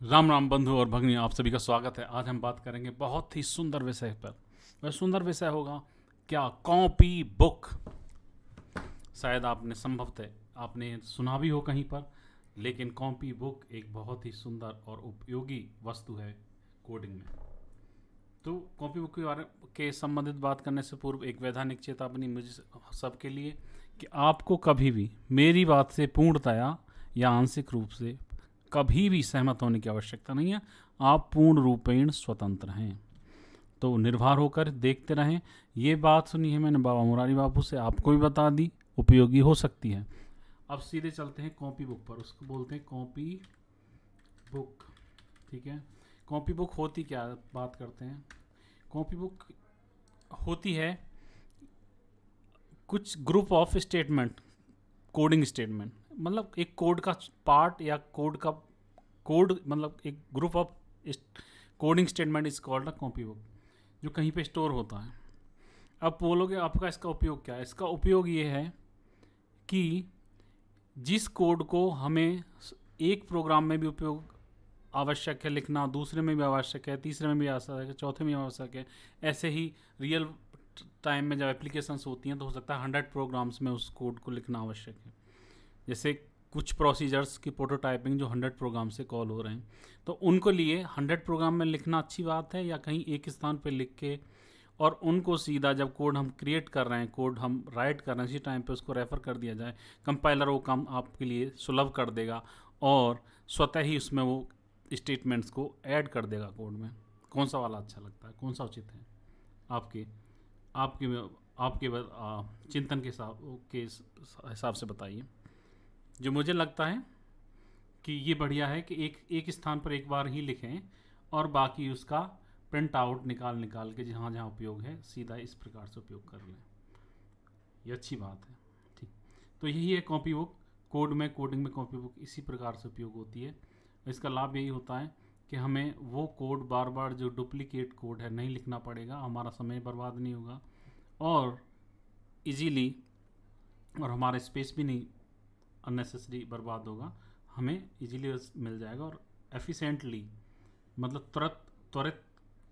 राम राम बंधु और भगिनी, आप सभी का स्वागत है। आज हम बात करेंगे बहुत ही सुंदर विषय पर। वह सुंदर विषय होगा क्या? Copy book. शायद आपने संभवतः आपने सुना भी हो कहीं पर, लेकिन कॉपी बुक एक बहुत ही सुंदर और उपयोगी वस्तु है कोडिंग में। तो कॉपी बुक के बारे के संबंधित बात करने से पूर्व एक वैधानिक चेतावनी मुझे सबके लिए कि आपको कभी भी मेरी बात से पूर्णतया या आंशिक रूप से कभी भी सहमत होने की आवश्यकता नहीं है। आप पूर्ण रूपेण स्वतंत्र हैं, तो निर्भर होकर देखते रहें। ये बात सुनी है मैंने बाबा मुरारी बाबू से, आपको भी बता दी, उपयोगी हो सकती है। अब सीधे चलते हैं कॉपी बुक पर। उसको बोलते हैं कॉपी बुक। ठीक है, कॉपी बुक होती क्या है, बात करते हैं। कॉपी बुक होती है कुछ group of statement, coding statement, मतलब एक कोड का पार्ट या कोड मतलब एक group of coding statement is called a copy book, जो कहीं पे स्टोर होता है। अब बोलोगे आपका इसका उपयोग क्या है? इसका उपयोग ये है कि जिस कोड को हमें एक प्रोग्राम में भी उपयोग आवश्यक है लिखना, दूसरे में भी आवश्यक है, तीसरे में भी आवश्यक है, चौथे में भी आवश्यक है, ऐसे ही रियल टाइम में जब एप्लीकेशंस होती हैं तो हो सकता है 100 प्रोग्राम्स में उस कोड को लिखना आवश्यक है। जैसे कुछ प्रोसीजर्स की प्रोटोटाइपिंग जो 100 प्रोग्राम से कॉल हो रहे हैं, तो उनको लिए 100 प्रोग्राम में लिखना अच्छी बात है, या कहीं एक स्थान पर लिख के और उनको सीधा जब कोड हम क्रिएट कर रहे हैं, कोड हम राइट कर रहे हैं, इसी टाइम पे उसको रेफ़र कर दिया जाए, कंपाइलर वो काम आपके लिए सुलभ कर देगा और स्वतः ही उसमें वो स्टेटमेंट्स को ऐड कर देगा कोड में। कौन सा वाला अच्छा लगता है, कौन सा उचित है आपके आपके आपके चिंतन के हिसाब से बताइए। जो मुझे लगता है कि ये बढ़िया है कि एक स्थान पर एक बार ही लिखें और बाकी उसका प्रिंट आउट निकाल निकाल के जहाँ जहाँ उपयोग है सीधा इस प्रकार से उपयोग कर लें। ये अच्छी बात है। ठीक, तो यही है कॉपी बुक। कोडिंग में कॉपी बुक इसी प्रकार से उपयोग होती है। इसका लाभ यही होता है कि हमें वो कोड बार बार जो डुप्लीकेट कोड है नहीं लिखना पड़ेगा, हमारा समय बर्बाद नहीं होगा और इजीली, और हमारा स्पेस भी नहीं अननेसेसरी बर्बाद होगा, हमें इजीली मिल जाएगा और एफिशिएंटली, मतलब त्वरित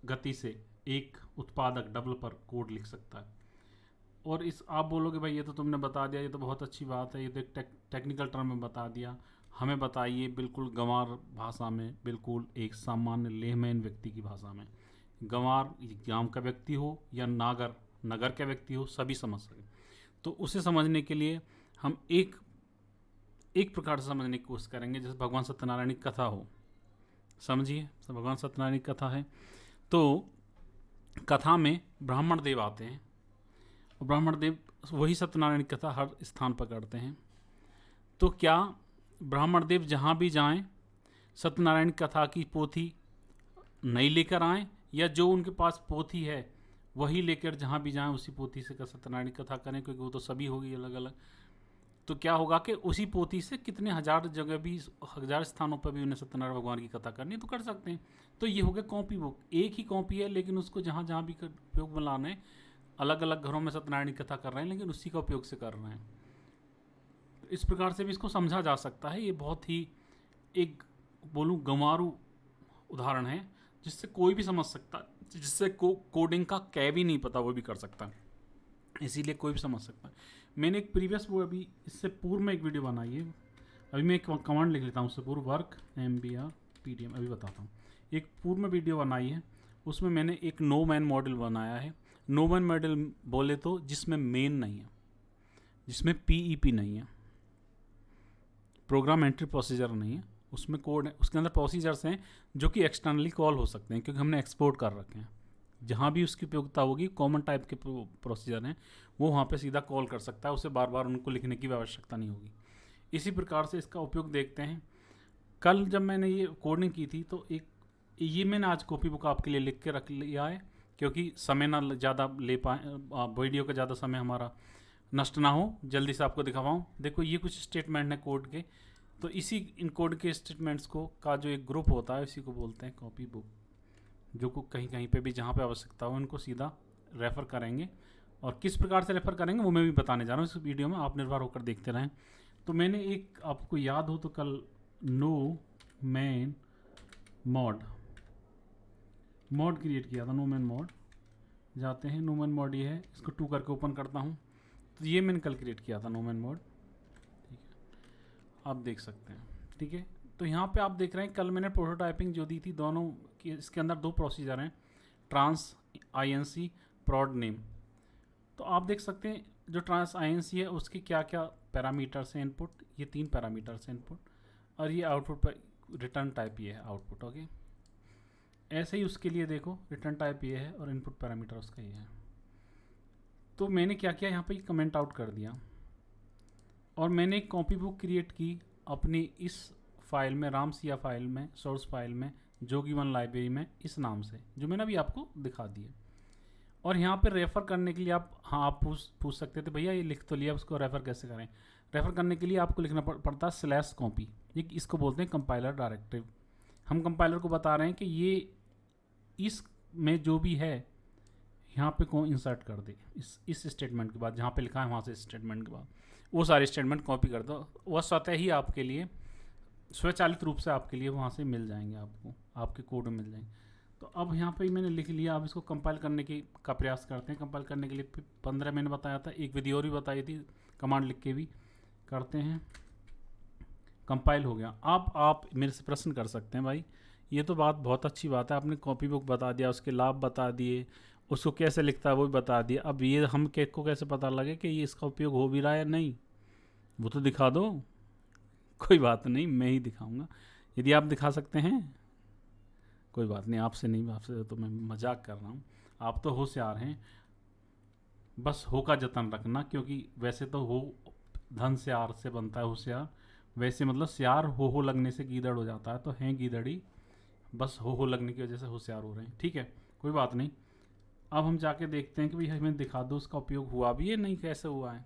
गति से एक उत्पादक डेवलपर कोड लिख सकता है। और इस आप बोलोगे भाई ये तो तुमने बता दिया, ये तो बहुत अच्छी बात है, ये तो एक टेक्निकल टर्म में बता दिया। हमें बताइए बिल्कुल गंवार भाषा में, बिल्कुल एक सामान्य लेमैन व्यक्ति की भाषा में। गंवार गांव का व्यक्ति हो या नगर का व्यक्ति हो, सभी समझ सके। तो उसे समझने के लिए हम एक प्रकार से समझने की कोशिश करेंगे, जैसे भगवान सत्यनारायण की कथा हो। समझिए, भगवान सत्यनारायण की कथा है, तो कथा में ब्राह्मण देव आते हैं और ब्राह्मण देव वही सत्यनारायण की कथा हर स्थान पर करते हैं। तो क्या ब्राह्मण देव जहाँ भी जाएं सत्यनारायण कथा की पोथी नहीं लेकर आएँ, या जो उनके पास पोथी है वही लेकर जहाँ भी जाएं उसी पोथी से सत्यनारायण की कथा करें, क्योंकि वो तो सभी होगी अलग अलग। तो क्या होगा कि उसी पोथी से कितने हजार जगह भी, हजार स्थानों पर भी उन्हें सत्यनारायण भगवान की कथा करनी है तो कर सकते हैं। तो ये हो गया कॉपी बुक। एक ही कॉपी है लेकिन उसको जहाँ जहाँ भी उपयोग में लाना है, अलग अलग घरों में सत्यनारायण की कथा कर रहे हैं लेकिन उसी का उपयोग से कर रहे हैं। तो इस प्रकार से भी इसको समझा जा सकता है। ये बहुत ही एक बोलूँ गंवारू उदाहरण है जिससे कोई भी समझ सकता है, जिससे कोडिंग का कै भी नहीं पता वो भी कर सकता है, इसीलिए कोई भी समझ सकता है। मैंने एक प्रीवियस वो अभी इससे पूर्व में एक वीडियो बनाई है, अभी मैं एक कमांड लिख लेता हूँ उससे पूर्व, वर्क MBR PDM, अभी बताता हूँ। एक पूर्व में वीडियो बनाई है, उसमें मैंने एक नो मैन मॉडल बनाया है। नो मैन मॉडल बोले तो जिसमें मेन नहीं है, जिसमें PEP नहीं है, प्रोग्राम एंट्री प्रोसीजर नहीं है, उसमें कोड है, उसके अंदर प्रोसीजर्स हैं जो कि एक्सटर्नली कॉल हो सकते हैं क्योंकि हमने एक्सपोर्ट कर रखे हैं। जहाँ भी उसकी उपयोगिता होगी, कॉमन टाइप के प्रोसीजर हैं, वो वहाँ पे सीधा कॉल कर सकता है, उसे बार बार उनको लिखने की आवश्यकता नहीं होगी। इसी प्रकार से इसका उपयोग देखते हैं। कल जब मैंने ये कोडिंग की थी तो ये मैंने आज कॉपी बुक आपके लिए लिख के रख लिया है, क्योंकि समय ना ज़्यादा ले पाए, वीडियो का ज़्यादा समय हमारा नष्ट ना हो, जल्दी से आपको दिखा पाऊँ। देखो ये कुछ स्टेटमेंट है कोड के, तो इसी इन कोड के स्टेटमेंट्स को का जो एक ग्रुप होता है इसी को बोलते हैं कॉपी बुक, जो को कहीं कहीं पे भी जहाँ पे आवश्यकता हो इनको सीधा रेफ़र करेंगे। और किस प्रकार से रेफ़र करेंगे वो मैं भी बताने जा रहा हूँ इस वीडियो में, आप निर्भर होकर देखते रहें। तो मैंने एक, आपको याद हो तो कल नो मैन मॉड क्रिएट किया था, न्यूमैन मॉड। जाते हैं, न्यूमैन मॉड ये है, इसको 2 करके ओपन करता हूँ। तो ये मैंने कल क्रिएट किया था न्यूमैन मॉड, ठीक है, आप देख सकते हैं। ठीक है, तो यहाँ पे आप देख रहे हैं कल मैंने प्रोटोटाइपिंग जो दी थी दोनों की, इसके अंदर 2 प्रोसीजर हैं, ट्रांस INC prod नेम। तो आप देख सकते हैं जो ट्रांस INC है उसके क्या क्या पैरामीटर्स हैं इनपुट, ये 3 पैरामीटर्स हैं इनपुट, और ये आउटपुट पर रिटर्न टाइप ये है आउटपुट। ओके, ऐसे ही उसके लिए देखो रिटर्न टाइप ये है और इनपुट पैरामीटर उसका ये है। तो मैंने क्या किया, यहाँ पे कमेंट आउट कर दिया और मैंने एक कॉपी बुक क्रिएट की अपनी इस फाइल में, रामसिया फाइल में, सोर्स फाइल में, जोगी1 लाइब्रेरी में, इस नाम से जो मैंने अभी आपको दिखा दिया। और यहाँ पे रेफ़र करने के लिए आप पूछ सकते थे भैया ये लिख तो लिया, उसको रेफ़र कैसे करें। रेफ़र करने के लिए आपको लिखना पड़ता है /copy, ये इसको बोलते हैं कंपाइलर डायरेक्टिव। हम कंपाइलर को बता रहे हैं कि ये इस में जो भी है यहाँ पे को इंसर्ट कर दे, इस स्टेटमेंट के बाद, जहाँ पे लिखा है वहाँ से स्टेटमेंट के बाद वो सारे स्टेटमेंट कॉपी कर दो, वह स्वतः ही आपके लिए स्वचालित रूप से आपके लिए वहाँ से मिल जाएंगे, आपको आपके कोड में मिल जाएंगे। तो अब यहाँ पे मैंने लिख लिया, अब इसको कंपाइल करने का प्रयास करते हैं। कंपाइल करने के लिए 15 मैंने बताया था, एक विधि और भी बताई थी, कमांड लिख के भी करते हैं। कंपाइल हो गया। आप मेरे से प्रश्न कर सकते हैं भाई ये तो बात बहुत अच्छी बात है, आपने कॉपी बुक बता दिया, उसके लाभ बता दिए, उसको कैसे लिखता है वो भी बता दिया, अब ये हम को कैसे पता लगे कि ये इसका उपयोग हो भी रहा है या नहीं, वो तो दिखा दो। कोई बात नहीं, मैं ही दिखाऊंगा, यदि आप दिखा सकते हैं कोई बात नहीं, आपसे नहीं, आपसे तो मैं मजाक कर रहा हूँ, आप तो होशियार हैं, बस हो का जतन रखना, क्योंकि वैसे तो हो धन से आर से बनता है होशियार, वैसे मतलब सियार हो लगने से गीदड़ हो जाता है, तो हैं गीदड़ी, बस हो लगने की वजह से होशियार हो रहे हैं। ठीक है, कोई बात नहीं। अब हम जाके देखते हैं कि भाई हमें दिखा दो उसका उपयोग हुआ भी है नहीं, कैसे हुआ है।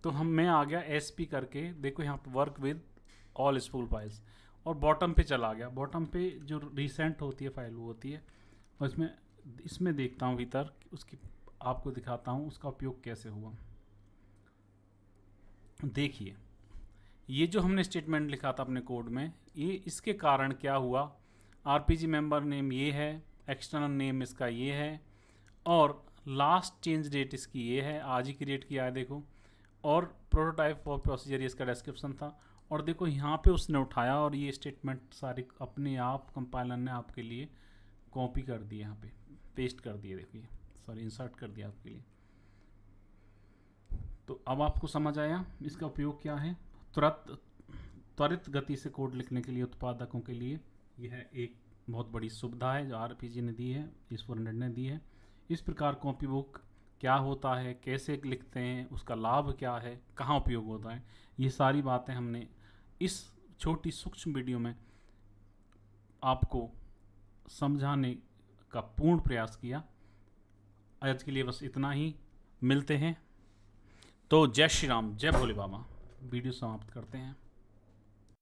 तो मैं आ गया SP करके, देखो यहाँ पे work with all spool files, और बॉटम पे चला गया। बॉटम पे जो रिसेंट होती है फाइल वो होती है, और इसमें देखता हूँ भीतर, उसकी आपको दिखाता हूँ उसका उपयोग कैसे हुआ। देखिए ये जो हमने स्टेटमेंट लिखा था अपने कोड में, ये इसके कारण क्या हुआ, RPG मेंबर नेम ये है, एक्सटर्नल नेम इसका ये है, और लास्ट चेंज डेट इसकी ये है, आज ही क्रिएट किया है देखो, और प्रोटोटाइप और प्रोसीजर ये इसका डिस्क्रिप्शन था, और देखो यहाँ पे उसने उठाया और ये स्टेटमेंट सारे अपने आप कंपाइलर ने आपके लिए कॉपी कर दिए, यहाँ पे पेस्ट कर दिए, देखिए सॉरी इंसर्ट कर दिया आपके लिए। तो अब आपको समझ आया इसका उपयोग क्या है। त्वरित गति से कोड लिखने के लिए उत्पादकों के लिए यह एक बहुत बड़ी सुविधा है जो RPG ने दी है, इस 400 ने दी है। इस प्रकार कॉपी बुक क्या होता है, कैसे लिखते हैं, उसका लाभ क्या है, कहाँ उपयोग होता है, ये सारी बातें हमने इस छोटी सूक्ष्म वीडियो में आपको समझाने का पूर्ण प्रयास किया। आज के लिए बस इतना ही, मिलते हैं। तो जय श्री राम, जय भोले बाबा। वीडियो समाप्त करते हैं।